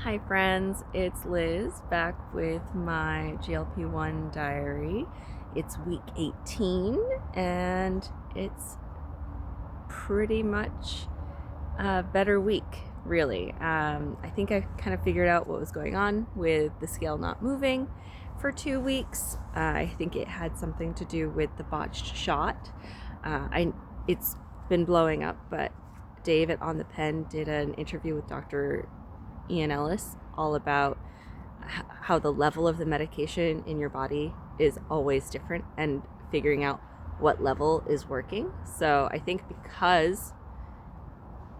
Hi friends, it's Liz back with my GLP1 diary. It's week 18 and it's pretty much a better week, really. I think I kind of figured out what was going on with the scale not moving for 2 weeks. I think it had something to do with the botched shot. It's been blowing up, but Dave at On the Pen did an interview with Dr. Ian Ellis all about how the level of the medication in your body is always different and figuring out what level is working. So I think because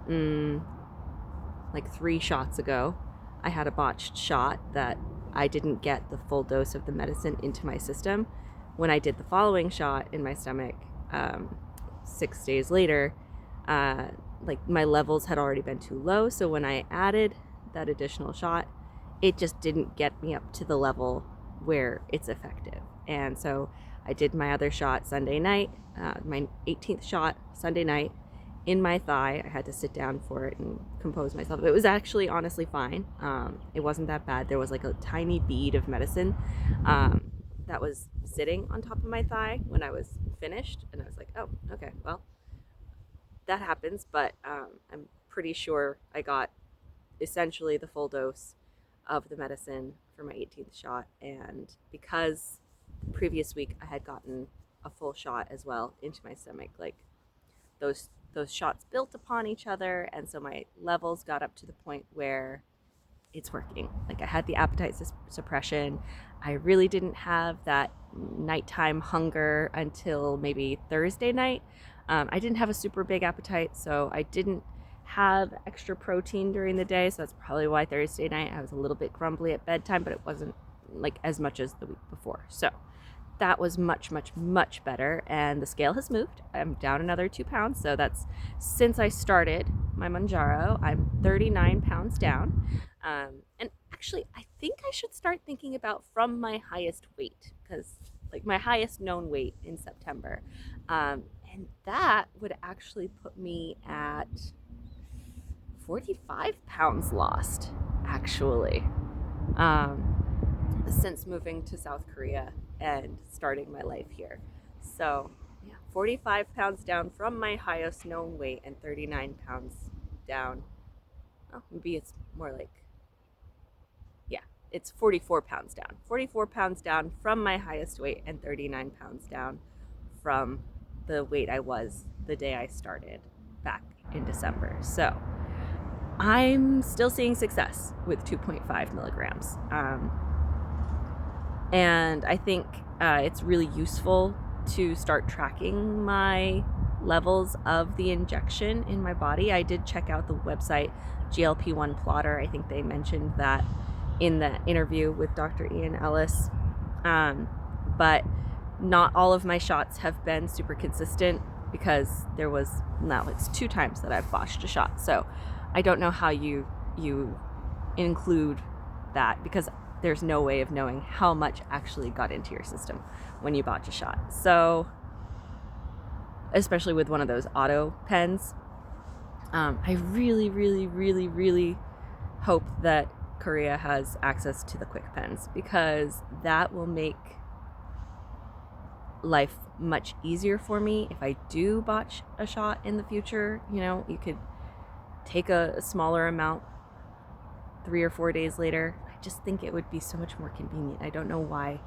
like 3 shots ago, I had a botched shot that I didn't get the full dose of the medicine into my system. When I did the following shot in my stomach 6 days later, like my levels had already been too low. So when I added that additional shot, it just didn't get me up to the level where it's effective. And so I did my other shot Sunday night, my 18th shot Sunday night in my thigh. I had to sit down for it and compose myself. It was actually honestly fine. It wasn't that bad. There was like a tiny bead of medicine that was sitting on top of my thigh when I was finished. And I was like, oh, okay, well, that happens. But I'm pretty sure I got essentially the full dose of the medicine for my 18th shot. And because the previous week I had gotten a full shot as well into my stomach, like those shots built upon each other, and so my levels got up to the point where it's working. Like I had the appetite suppression. I really didn't have that nighttime hunger until maybe Thursday night. I didn't have a super big appetite, so I didn't have extra protein during the day. So that's probably why Thursday night I was a little bit grumbly at bedtime, but it wasn't like as much as the week before. So that was much, much, much better. And the scale has moved. I'm down another 2 pounds. So that's since I started my Manjaro, I'm 39 pounds down. And actually, I think I should start thinking about from my highest weight, because like my highest known weight in September. And that would actually put me at 45 pounds lost, actually. Since moving to South Korea and starting my life here. So, yeah, 45 pounds down from my highest known weight and 39 pounds down. Oh, maybe it's more like, yeah, it's 44 pounds down. 44 pounds down from my highest weight and 39 pounds down from the weight I was the day I started back in December. So, I'm still seeing success with 2.5 milligrams. And I think it's really useful to start tracking my levels of the injection in my body. I did check out the website GLP1 Plotter. I think they mentioned that in the interview with Dr. Ian Ellis. But not all of my shots have been super consistent because it's 2 times that I've botched a shot. So I don't know how you include that, because there's no way of knowing how much actually got into your system when you botch a shot. So, especially with one of those auto pens, I really, really, really, really hope that Korea has access to the quick pens, because that will make life much easier for me if I do botch a shot in the future. You could take a smaller amount 3 or 4 days later. I just think it would be so much more convenient. I don't know why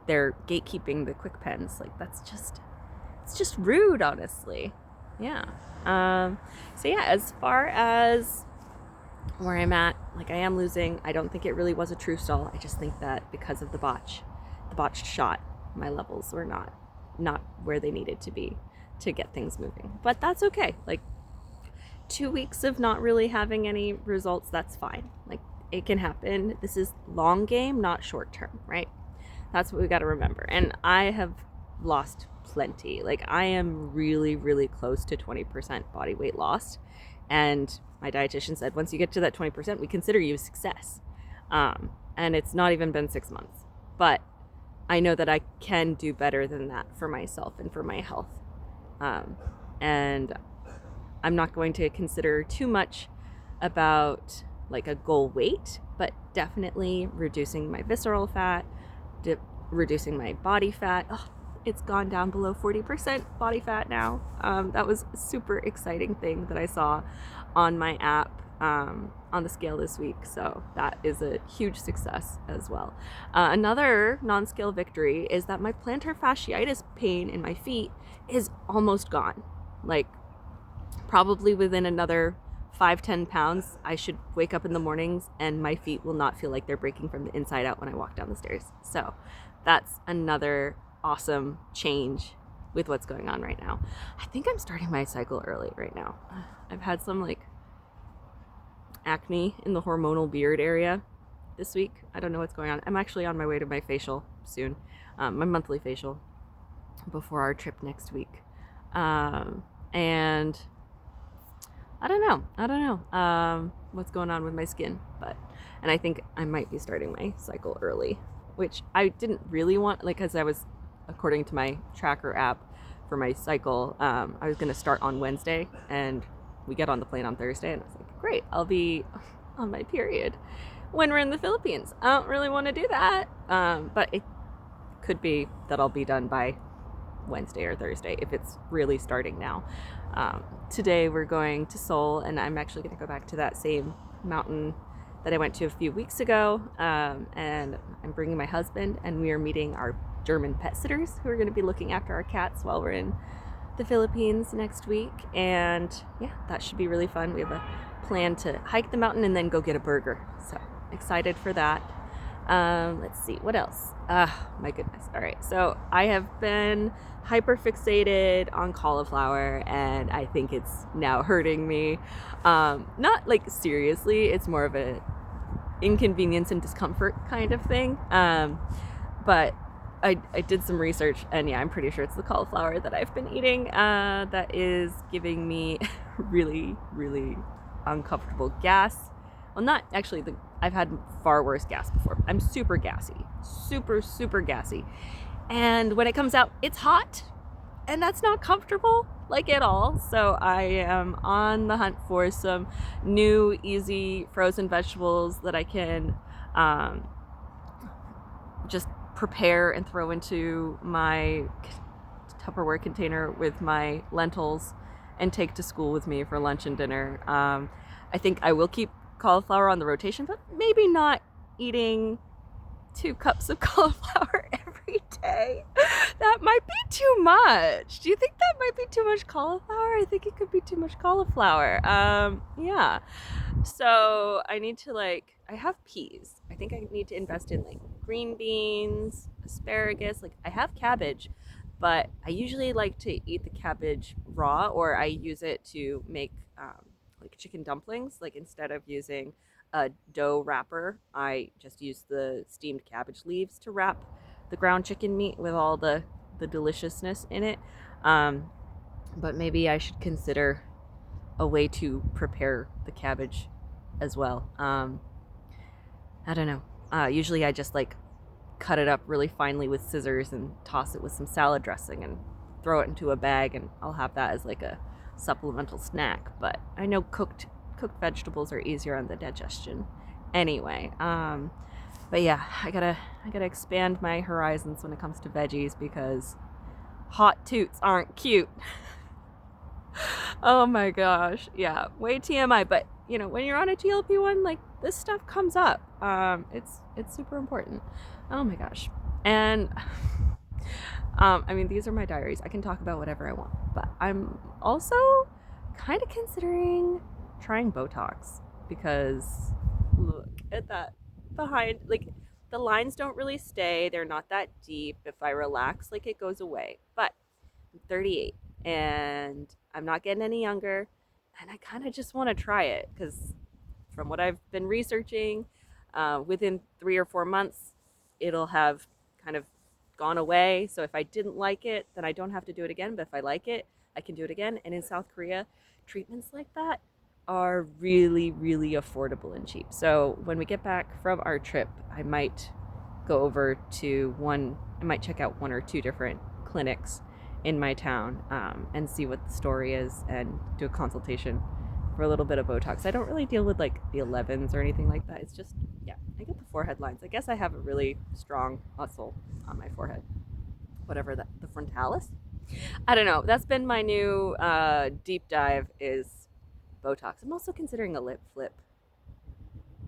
they're gatekeeping the quick pens. Like it's just rude, honestly. Yeah. So yeah, as far as where I'm at, like I am losing. I don't think it really was a true stall. I just think that because of the botched shot, my levels were not where they needed to be to get things moving. But that's okay. Like 2 weeks of not really having any results, that's fine. Like it can happen. This is long game, not short term, right? That's what we got to remember. And I have lost plenty. Like I am really, really close to 20% body weight lost. And my dietitian said, once you get to that 20%, we consider you a success. And it's not even been 6 months. But I know that I can do better than that for myself and for my health. And I'm not going to consider too much about like a goal weight, but definitely reducing my visceral fat, reducing my body fat. Oh, it's gone down below 40% body fat now. That was a super exciting thing that I saw on my app on the scale this week. So that is a huge success as well. Another non-scale victory is that my plantar fasciitis pain in my feet is almost gone. Like probably within another 5-10 pounds, I should wake up in the mornings and my feet will not feel like they're breaking from the inside out when I walk down the stairs. So that's another awesome change with what's going on right now. I think I'm starting my cycle early right now. I've had some like acne in the hormonal beard area this week. I don't know what's going on. I'm actually on my way to my facial soon, my monthly facial before our trip next week. And I don't know what's going on with my skin, and I think I might be starting my cycle early, which I didn't really want, like, because I was, according to my tracker app for my cycle, I was going to start on Wednesday, and we get on the plane on Thursday, and I was like, great, I'll be on my period when we're in the Philippines. I don't really want to do that, but it could be that I'll be done by Wednesday or Thursday if it's really starting now. Today we're going to Seoul, and I'm actually going to go back to that same mountain that I went to a few weeks ago, and I'm bringing my husband, and we are meeting our German pet sitters who are going to be looking after our cats while we're in the Philippines next week. And yeah, that should be really fun. We have a plan to hike the mountain and then go get a burger, so excited for that. Let's see, what else? My goodness. All right. So I have been hyper fixated on cauliflower, and I think it's now hurting me. Not like seriously, it's more of a inconvenience and discomfort kind of thing. But I did some research, and yeah, I'm pretty sure it's the cauliflower that I've been eating, that is giving me really, really uncomfortable gas. Well, not actually, I've had far worse gas before. I'm super gassy, super gassy. And when it comes out, it's hot, and that's not comfortable, like, at all. So I am on the hunt for some new, easy frozen vegetables that I can just prepare and throw into my Tupperware container with my lentils and take to school with me for lunch and dinner. I think I will keep cauliflower on the rotation, but maybe not eating 2 cups of cauliflower every day. That might be too much. Do you think that might be too much cauliflower? I think it could be too much cauliflower. Yeah. So I need to, like, I have peas. I think I need to invest in like green beans, asparagus. Like, I have cabbage, but I usually like to eat the cabbage raw, or I use it to make like chicken dumplings. Like, instead of using a dough wrapper, I just use the steamed cabbage leaves to wrap the ground chicken meat with all the deliciousness in it. But maybe I should consider a way to prepare the cabbage as well. I don't know. Usually I just like cut it up really finely with scissors and toss it with some salad dressing and throw it into a bag, and I'll have that as like a supplemental snack. But I know cooked vegetables are easier on the digestion anyway. But yeah, I gotta expand my horizons when it comes to veggies, because hot toots aren't cute. Oh my gosh. Yeah, way TMI, but you know, when you're on a GLP1, like, this stuff comes up. It's super important. Oh my gosh. And I mean, these are my diaries. I can talk about whatever I want, but I'm also kind of considering trying Botox, because look at that behind, like, the lines don't really stay. They're not that deep. If I relax, like, it goes away. But I'm 38 and I'm not getting any younger, and I kind of just want to try it, because from what I've been researching, within 3 or 4 months, it'll have kind of gone away. So if I didn't like it, then I don't have to do it again. But if I like it, I can do it again. And in South Korea, treatments like that are really, really affordable and cheap. So when we get back from our trip, I might go over to I might check out 1 or 2 different clinics in my town, and see what the story is, and do a consultation for a little bit of Botox. I don't really deal with like the 11s or anything like that. It's just, yeah, I get the forehead lines. I guess I have a really strong muscle on my forehead, whatever that, the frontalis. I don't know. That's been my new deep dive is Botox. I'm also considering a lip flip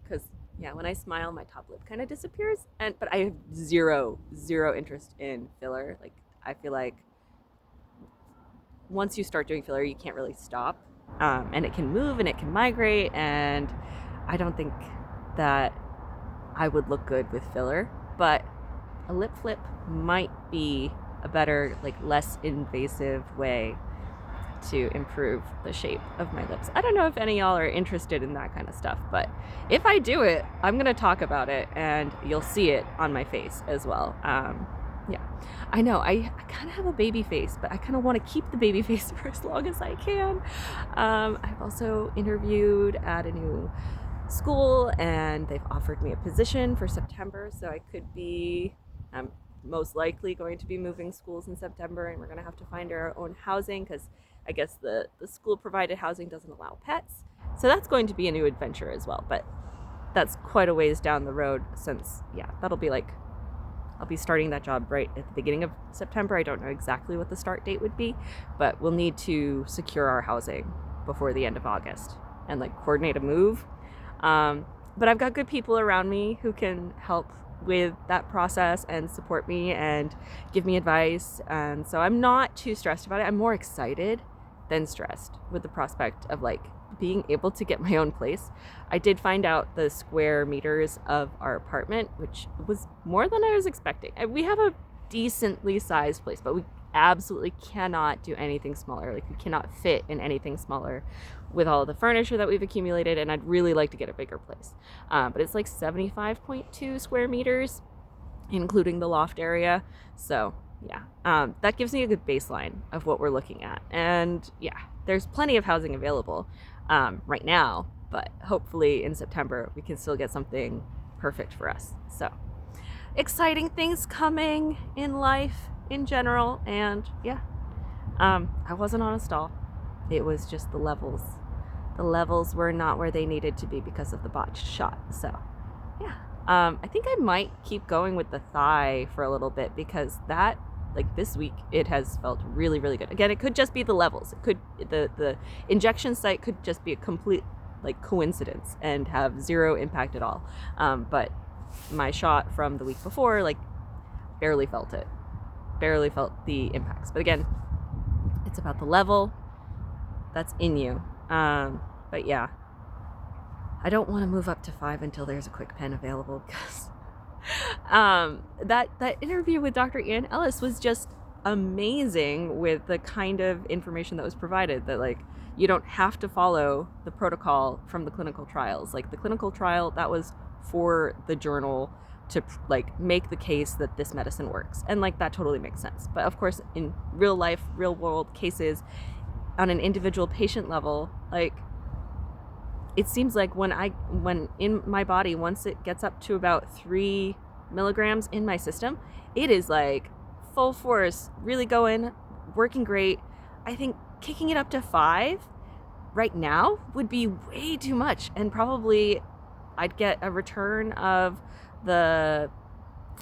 because, yeah, when I smile, my top lip kind of disappears. But I have zero interest in filler. Like, I feel like once you start doing filler, you can't really stop. And it can move and it can migrate. And I don't think that I would look good with filler. But a lip flip might be a better, like less invasive way to improve the shape of my lips. I don't know if any of y'all are interested in that kind of stuff, but if I do it, I'm gonna talk about it and you'll see it on my face as well. Yeah, I know I kind of have a baby face, but I kind of want to keep the baby face for as long as I can. I've also interviewed at a new school and they've offered me a position for September, so I could be most likely going to be moving schools in September, and we're going to have to find our own housing because I guess the school provided housing doesn't allow pets. So that's going to be a new adventure as well, but that's quite a ways down the road since, yeah, that'll be like, I'll be starting that job right at the beginning of September. I don't know exactly what the start date would be, but we'll need to secure our housing before the end of August and like coordinate a move. But I've got good people around me who can help with that process and support me and give me advice. And so I'm not too stressed about it. I'm more excited than stressed with the prospect of like being able to get my own place. I did find out the square meters of our apartment, which was more than I was expecting. We have a decently sized place, but we absolutely cannot do anything smaller. Like we cannot fit in anything smaller with all the furniture that we've accumulated, and I'd really like to get a bigger place. But it's like 75.2 square meters, including the loft area. So yeah, that gives me a good baseline of what we're looking at. And yeah, there's plenty of housing available right now, but hopefully in September we can still get something perfect for us. So exciting things coming in life in general. And yeah, I wasn't on a stall. It was just the levels were not where they needed to be because of the botched shot. So yeah, I think I might keep going with the thigh for a little bit because that, like this week, it has felt really good. Again, it could just be the levels. It could, the injection site could just be a complete like coincidence and have zero impact at all. But my shot from the week before, like barely felt the impacts. But again, it's about the level that's in you. But yeah, I don't want to move up to 5 until there's a quick pen available because that interview with Dr. Ian Ellis was just amazing with the kind of information that was provided, that like you don't have to follow the protocol from the clinical trials. Like the clinical trial, that was for the journal to like make the case that this medicine works, and like that totally makes sense. But of course in real life, real world cases, on an individual patient level, like it seems like when in my body, once it gets up to about 3 milligrams in my system, it is like full force, really going, working great. I think kicking it up to 5 right now would be way too much, and probably I'd get a return of the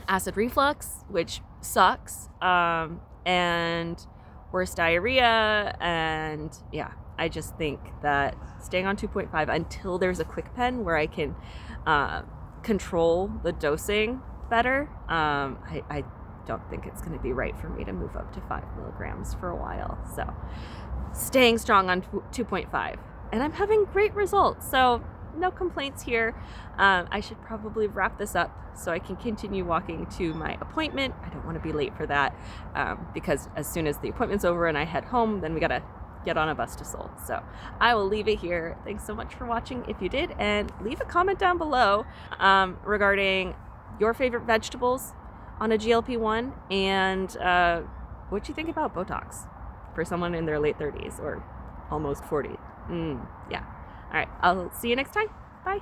acid reflux, which sucks, and worse diarrhea. And yeah, I just think that staying on 2.5 until there's a quick pen where I can control the dosing better, I don't think it's going to be right for me to move up to 5 milligrams for a while. So staying strong on 2.5, and I'm having great results, so no complaints here. I should probably wrap this up so I can continue walking to my appointment. I don't want to be late for that, because as soon as the appointment's over and I head home, then we gotta get on a bus to Seoul. So I will leave it here. Thanks so much for watching if you did, and leave a comment down below regarding your favorite vegetables on a GLP-1 and what you think about Botox for someone in their late 30s or almost 40. Yeah. All right, I'll see you next time. Bye.